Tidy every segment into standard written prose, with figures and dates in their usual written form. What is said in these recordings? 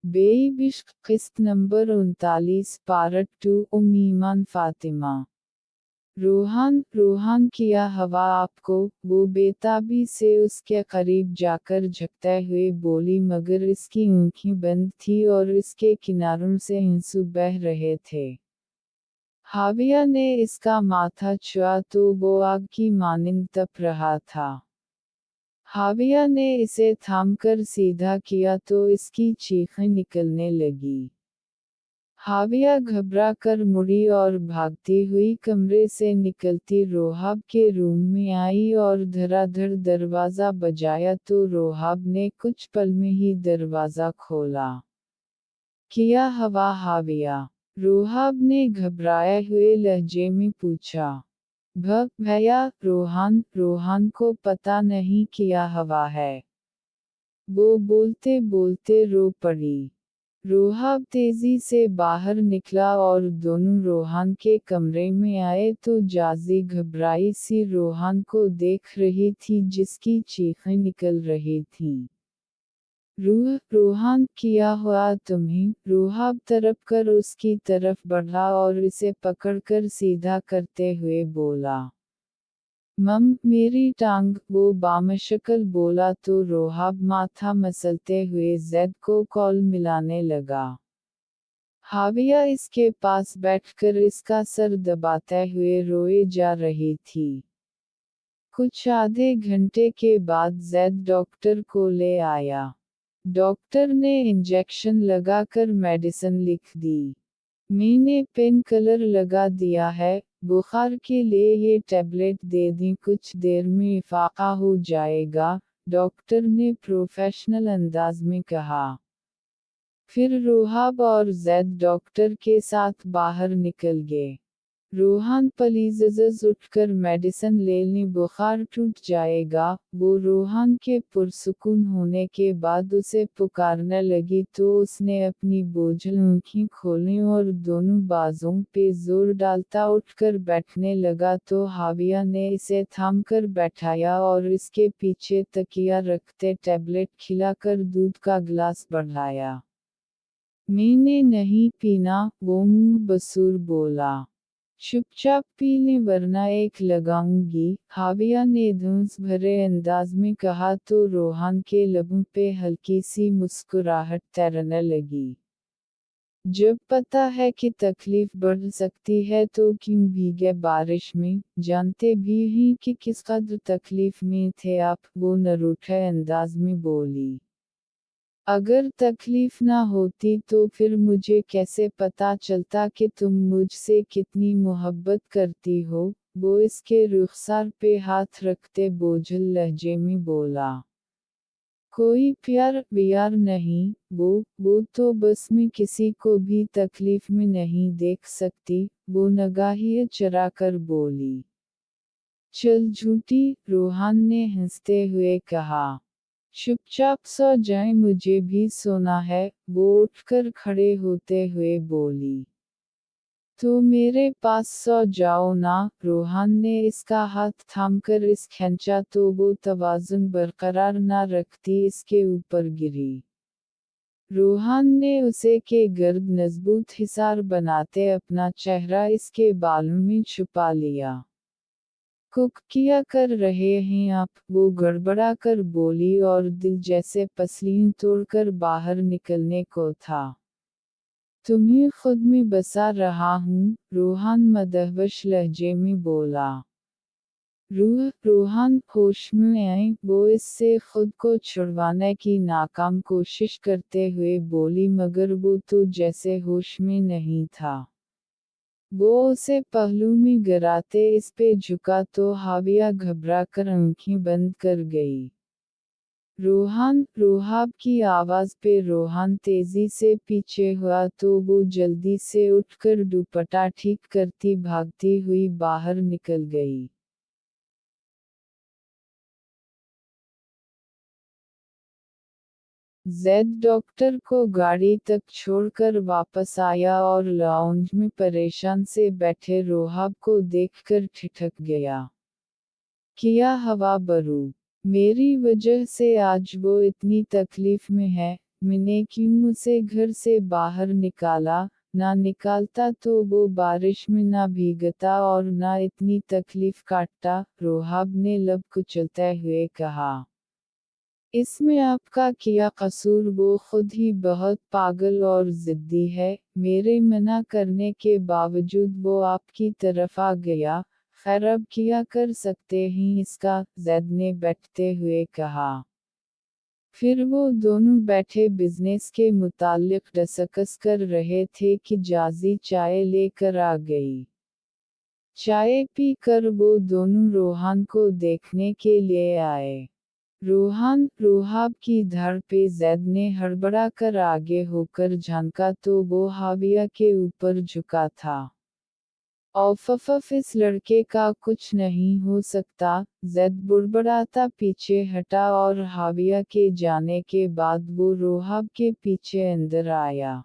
बेइश्क किस्त number 39 part 2 ईमान फातिमा। रोहान किया हवा आपको, वो बेताबी से उसके करीब जाकर झुकते हुए बोली मगर इसकी आंखें बंद थी और इसके किनारों से आंसू बह रहे थे। हाविया ने इसका माथा छुआ तो वो आग की मानिंद तप रहा था। हाविया ने इसे थामकर सीधा किया तो इसकी चीखें निकलने लगी। हाविया घबरा कर मुड़ी और भागती हुई कमरे से निकलती रोहाब के रूम में आई और धड़ाधड़ दरवाज़ा बजाया तो रोहाब ने कुछ पल में ही दरवाज़ा खोला। किया हवा हाविया, रोहाब ने घबराए हुए लहजे में पूछा। भैया, रोहान को पता नहीं किया हवा है। वो बोलते बोलते रो पड़ी। रोहाब तेजी से बाहर निकला और दोनों रोहान के कमरे में आए तो जाजी घबराई सी रोहान को देख रही थी जिसकी चीखें निकल रही थीं। रोहान, किया हुआ तुम्हें? रोहाब तरफ कर उसकी तरफ बढ़ा और इसे पकड़कर सीधा करते हुए बोला। मेरी टांग, वो बामशक्ल बोला तो रोहाब माथा मसलते हुए ज़ैद को कॉल मिलाने लगा। हाविया इसके पास बैठकर इसका सर दबाते हुए रोए जा रही थी। कुछ आधे घंटे के बाद ज़ैद डॉक्टर को ले आया। डॉक्टर ने इंजेक्शन लगाकर मेडिसिन लिख दी। मैंने पेन किलर लगा दिया है, बुखार के लिए ये टैबलेट दे दी, कुछ देर में इफाका हो जाएगा, डॉक्टर ने प्रोफेशनल अंदाज में कहा। फिर रोहाब और ज़ैद डॉक्टर के साथ बाहर निकल गए। रोहान प्लीज़ उठकर मेडिसिन ले ली, बुखार टूट जाएगा। वो रोहान के पुरसुकून होने के बाद उसे पुकारने लगी तो उसने अपनी बोझल आँखें खोलीं और दोनों बाजों पे जोर डालता उठकर बैठने लगा तो हाविया ने इसे थामकर बैठाया और इसके पीछे तकिया रखते टैबलेट खिलाकर दूध का गिलास बढ़ाया। मैंने नहीं पीना, वो मुंह बसूर बोला। चुपचाप पी लें वरना एक लगाऊंगी, हाविया ने धुंस भरे अंदाज में कहा तो रोहान के लबों पे हल्की सी मुस्कुराहट तैरने लगी। जब पता है कि तकलीफ बढ़ सकती है तो क्यों भीगे बारिश में, जानते भी हैं कि किस कदर तकलीफ में थे आप, वो नरूठे अंदाज में बोली। अगर तकलीफ ना होती तो फिर मुझे कैसे पता चलता कि तुम मुझसे कितनी मोहब्बत करती हो, वो इसके रुखसार पे हाथ रखते बोझल लहजे में बोला। कोई प्यार व्यार नहीं, वो तो बस मैं किसी को भी तकलीफ में नहीं देख सकती, वो नगाहिए चरा कर बोली। चल झूठी, रोहान ने हंसते हुए कहा। चुपचाप सो जाए, मुझे भी सोना है, वो उठकर खड़े होते हुए बोली। तो मेरे पास सो जाओ ना, रोहान ने इसका हाथ थामकर इस खींचा तो वो तवाज़ुन बरकरार ना रखती इसके ऊपर गिरी। रोहान ने उसे के गर्द मजबूत हिसार बनाते अपना चेहरा इसके बालों में छुपा लिया। कुक किया कर रहे हैं आप, वो गड़बड़ा कर बोली और दिल जैसे पसलीन तोड़कर बाहर निकलने को था। तुम्हें खुद में बसा रहा हूँ, रोहान मदहवश लहजे में बोला। रोहान होश में आए, वो इससे खुद को छुड़वाने की नाकाम कोशिश करते हुए बोली मगर वो तो जैसे होश में नहीं था। वो उसे पहलू में गिराते इस पे झुका तो हाविया घबराकर आंखें बंद कर गई। रोहाब की आवाज़ पे रोहान तेजी से पीछे हुआ तो वो जल्दी से उठकर दुपट्टा ठीक करती भागती हुई बाहर निकल गई। ज़ैद डॉक्टर को गाड़ी तक छोड़कर वापस आया और लाउंज में परेशान से बैठे रोहाब को देखकर ठिठक गया। किया हवा बरू, मेरी वजह से आज वो इतनी तकलीफ में है, मैंने क्यों उसे घर से बाहर निकाला, ना निकालता तो वो बारिश में ना भीगता और ना इतनी तकलीफ काटता, रोहाब ने लब कुचलते हुए कहा। इसमें आपका क्या कसूर, वो खुद ही बहुत पागल और ज़िद्दी है, मेरे मना करने के बावजूद वो आपकी तरफ आ गया, खैर अब क्या कर सकते हैं इसका, ज़ैद ने बैठते हुए कहा। फिर वो दोनों बैठे बिजनेस के मुताल्लिक डिस्कस कर रहे थे कि जाजी चाय लेकर आ गई। चाय पी कर वो दोनों रोहान को देखने के लिए आए। रोहान, रोहाब की धड़ पे ज़ैद ने हड़बड़ा कर आगे होकर झांका तो वो हाविया के ऊपर झुका था। औफफ, इस लड़के का कुछ नहीं हो सकता, ज़ैद बुड़बड़ाता पीछे हटा और हाविया के जाने के बाद वो रोहाब के पीछे अंदर आया।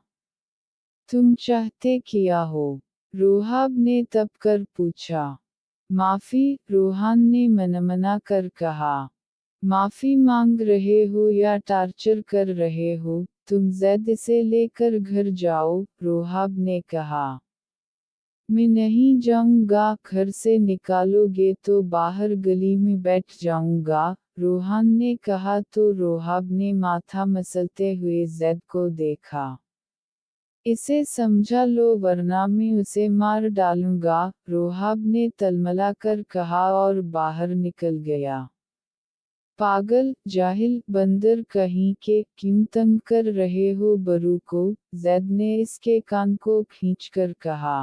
तुम चाहते क्या हो? रोहाब ने तब कर पूछा। माफ़ी, रोहान ने मनमना कर कहा। माफ़ी मांग रहे हो या टार्चर कर रहे हो, तुम ज़ैद इसे लेकर घर जाओ, रोहाब ने कहा। मैं नहीं जाऊंगा, घर से निकालोगे तो बाहर गली में बैठ जाऊंगा, रोहान ने कहा तो रोहाब ने माथा मसलते हुए ज़ैद को देखा। इसे समझा लो वरना मैं उसे मार डालूंगा, रोहाब ने तलमला कर कहा और बाहर निकल गया। पागल, जाहिल, बंदर कहीं के, क्यों तंग कर रहे हो बरू को, ज़ैद ने इसके कान को खींचकर कहा।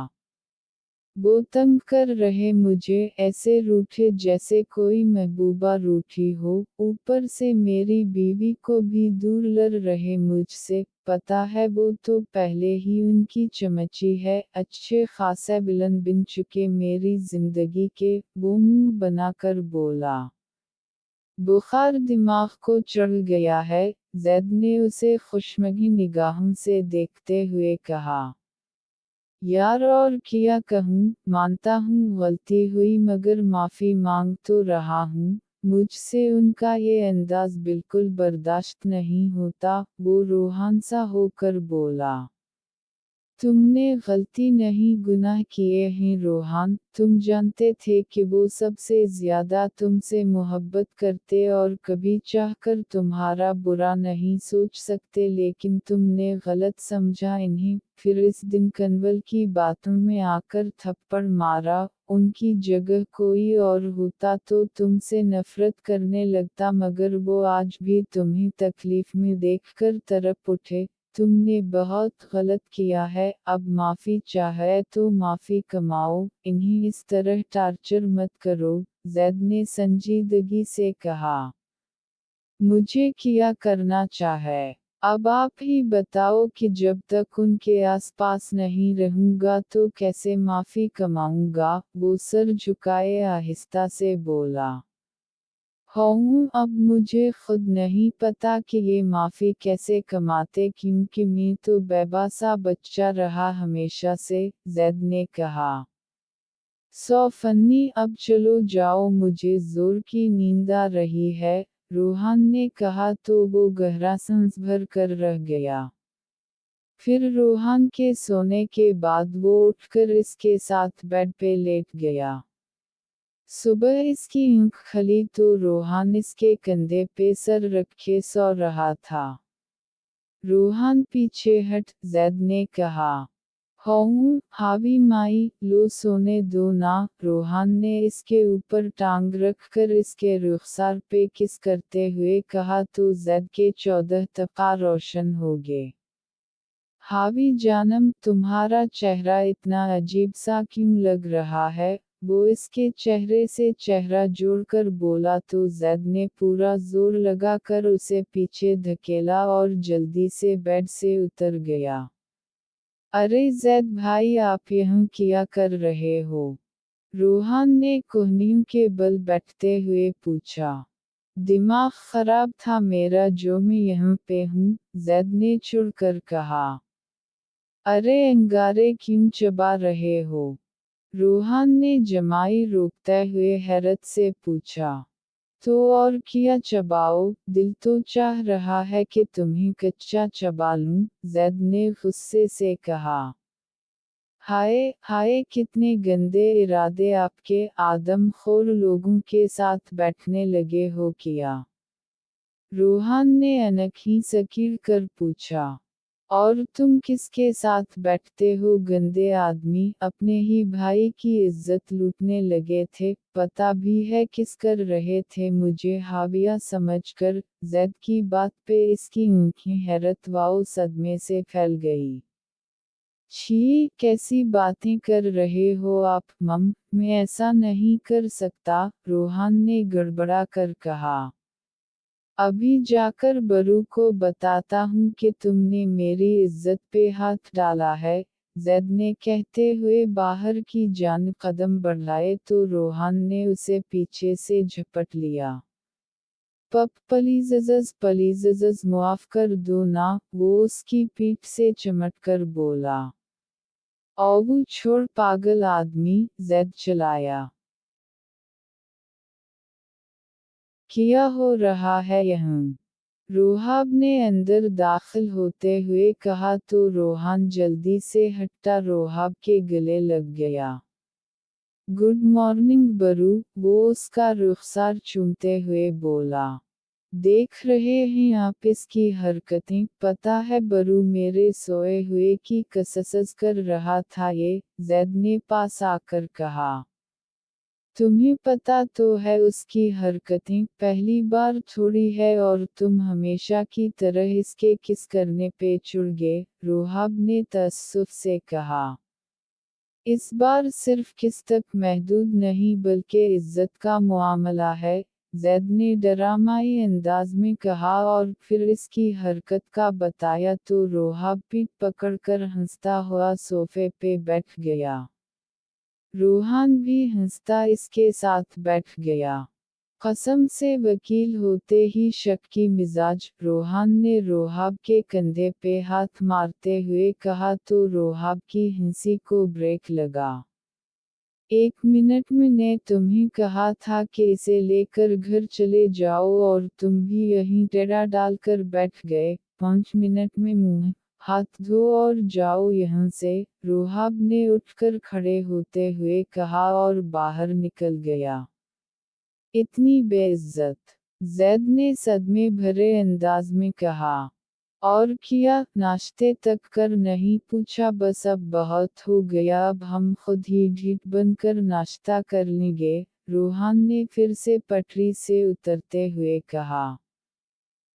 वो तंग कर रहे मुझे, ऐसे रूठे जैसे कोई महबूबा रूठी हो, ऊपर से मेरी बीवी को भी दूर लड़ रहे मुझसे, पता है वो तो पहले ही उनकी चमची है, अच्छे खासे विलन बन चुके मेरी जिंदगी के, वो मुंह बनाकर बोला। बुखार दिमाग को चढ़ गया है, ज़ैद ने उसे खुशमगी निगाहों से देखते हुए कहा। यार और क्या कहूँ, मानता हूँ गलती हुई मगर माफ़ी मांग तो रहा हूँ, मुझसे उनका ये अंदाज बिल्कुल बर्दाश्त नहीं होता, वो रोहान सा होकर बोला। तुमने गलती नहीं गुनाह किए हैं रोहान, तुम जानते थे कि वो सबसे ज़्यादा तुमसे मोहब्बत करते और कभी चाहकर तुम्हारा बुरा नहीं सोच सकते लेकिन तुमने गलत समझा इन्हें, फिर इस दिन कन्वल की बातों में आकर थप्पड़ मारा, उनकी जगह कोई और होता तो तुमसे नफरत करने लगता मगर वो आज भी तुम्हें तकलीफ में देखकर तड़प उठे, तुमने बहुत गलत किया है, अब माफ़ी चाहे तो माफ़ी कमाओ, इन्हें इस तरह टार्चर मत करो, ज़ैद ने संजीदगी से कहा। मुझे क्या करना चाहे? अब आप ही बताओ कि जब तक उनके आसपास नहीं रहूंगा तो कैसे माफ़ी कमाऊंगा, वो सर झुकाए आहिस्ता से बोला। हूँ, अब मुझे खुद नहीं पता कि ये माफ़ी कैसे कमाते क्योंकि मैं तो बेबासा बच्चा रहा हमेशा से, ज़ैद ने कहा। सौ फन्नी, अब चलो जाओ मुझे ज़ोर की नींद आ रही है, रोहान ने कहा तो वो गहरा सांस भर कर रह गया। फिर रोहान के सोने के बाद वो उठकर इसके साथ बेड पे लेट गया। सुबह इसकी आँख खुली तो रोहान इसके कंधे पे सर रखे सो रहा था। रोहान पीछे हट, ज़ैद ने कहा। हूँ, हावी माई, लो सोने दो ना, रोहान ने इसके ऊपर टांग रखकर इसके रुखसार पे किस करते हुए कहा तो ज़ैद के 14 तबका रोशन हो गए। हावी जानम, तुम्हारा चेहरा इतना अजीब सा क्यों लग रहा है, वो इसके चेहरे से चेहरा जोड़कर बोला तो ज़ैद ने पूरा जोर लगाकर उसे पीछे धकेला और जल्दी से बेड से उतर गया। अरे ज़ैद भाई, आप यहाँ क्या कर रहे हो? रोहान ने कोहनियों के बल बैठते हुए पूछा। दिमाग खराब था मेरा जो मैं यहाँ पे हूँ, ज़ैद ने चिढ़कर कहा। अरे अंगारे क्यों चबा रहे हो? रोहान ने जमाई रोकते हुए हैरत से पूछा। तो और किया चबाओ, दिल तो चाह रहा है कि तुम्हें कच्चा चबा लूं, जैद ने गुस्से से कहा। हाय हाय, कितने गंदे इरादे आपके, आदमखोर लोगों के साथ बैठने लगे हो क्या? रोहान ने अनखी सकील कर पूछा। और तुम किसके साथ बैठते हो गंदे आदमी, अपने ही भाई की इज्जत लूटने लगे थे, पता भी है किस कर रहे थे मुझे हाविया समझकर। जैद की बात पे इसकी आंखें हैरत व सदमे से फैल गई। छी, कैसी बातें कर रहे हो आप मम, मैं ऐसा नहीं कर सकता, रोहान ने गड़बड़ा कर कहा। अभी जाकर बरू को बताता हूँ कि तुमने मेरी इज्जत पे हाथ डाला है, जैद ने कहते हुए बाहर की जान कदम बढ़ाए तो रोहान ने उसे पीछे से झपट लिया। प्लीज़ मुआफ कर दो ना, वो उसकी पीठ से चमटकर बोला। औ छोड़ पागल आदमी, जैद चलाया। क्या हो रहा है यहाँ? रोहाब ने अंदर दाखिल होते हुए कहा तो रोहान जल्दी से हटा रोहाब के गले लग गया। गुड मॉर्निंग बरू, वो उसका रुखसार चूमते हुए बोला। देख रहे हैं आप इसकी हरकतें, पता है बरू मेरे सोए हुए की कसस कर रहा था ये, जैद ने पास आकर कहा। तुम्हें पता तो है उसकी हरकतें, पहली बार थोड़ी है और तुम हमेशा की तरह इसके किस करने पे चुड़ गए, रोहाब ने तअस्सुफ से कहा। इस बार सिर्फ किस तक महदूद नहीं बल्कि इज्जत का मामला है, जैद ने डरामाई अंदाज में कहा और फिर इसकी हरकत का बताया तो रोहाब पीठ पकड़कर हंसता हुआ सोफे पे बैठ गया। रोहान भी हंसता इसके साथ बैठ गया। कसम से वकील होते ही शक की मिजाज, रोहान ने रोहाब के कंधे पे हाथ मारते हुए कहा तो रोहाब की हंसी को ब्रेक लगा। 1 मिनट में ने तुम्हें कहा था कि इसे लेकर घर चले जाओ और तुम भी यहीं टेढ़ा डालकर बैठ गए, 5 मिनट में मुंह हाथ धो और जाओ यहाँ से, रोहाब ने उठकर खड़े होते हुए कहा और बाहर निकल गया। इतनी बेइज्जत, जैद ने सदमे भरे अंदाज में कहा। और किया, नाश्ते तक कर नहीं पूछा? बस अब बहुत हो गया, अब हम खुद ही ढीठ बनकर नाश्ता कर लेंगे, रोहान ने फिर से पटरी से उतरते हुए कहा।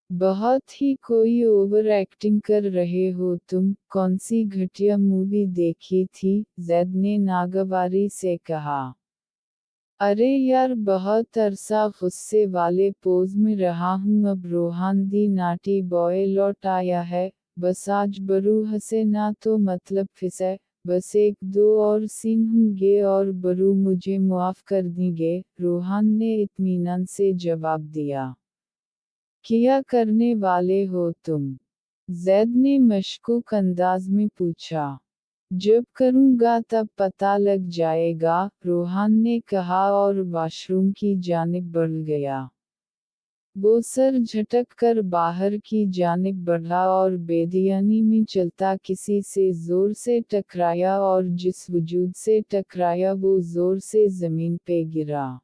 बहुत ही कोई ओवर एक्टिंग कर रहे हो तुम, कौनसी घटिया मूवी देखी थी, जैद ने नागवारी से कहा। अरे यार बहुत अरसा गुस्से वाले पोज में रहा हूँ, अब रोहान दी नाटी बॉय लौट आया है, बस आज बरू हंसे ना तो मतलब फिसे, बस 1-2 और सीन होंगे और बरू मुझे मुआफ कर देंगे, रोहान ने इत्मीनान से जवाब दिया। क्या करने वाले हो तुम? जैद ने मशकूक अंदाज में पूछा। जब करूँगा तब पता लग जाएगा, रोहान ने कहा और वॉशरूम की जानिब बढ़ गया। वो सर झटक कर बाहर की जानिब बढ़ा और बेदियानी में चलता किसी से जोर से टकराया और जिस वजूद से टकराया वो जोर से जमीन पे गिरा।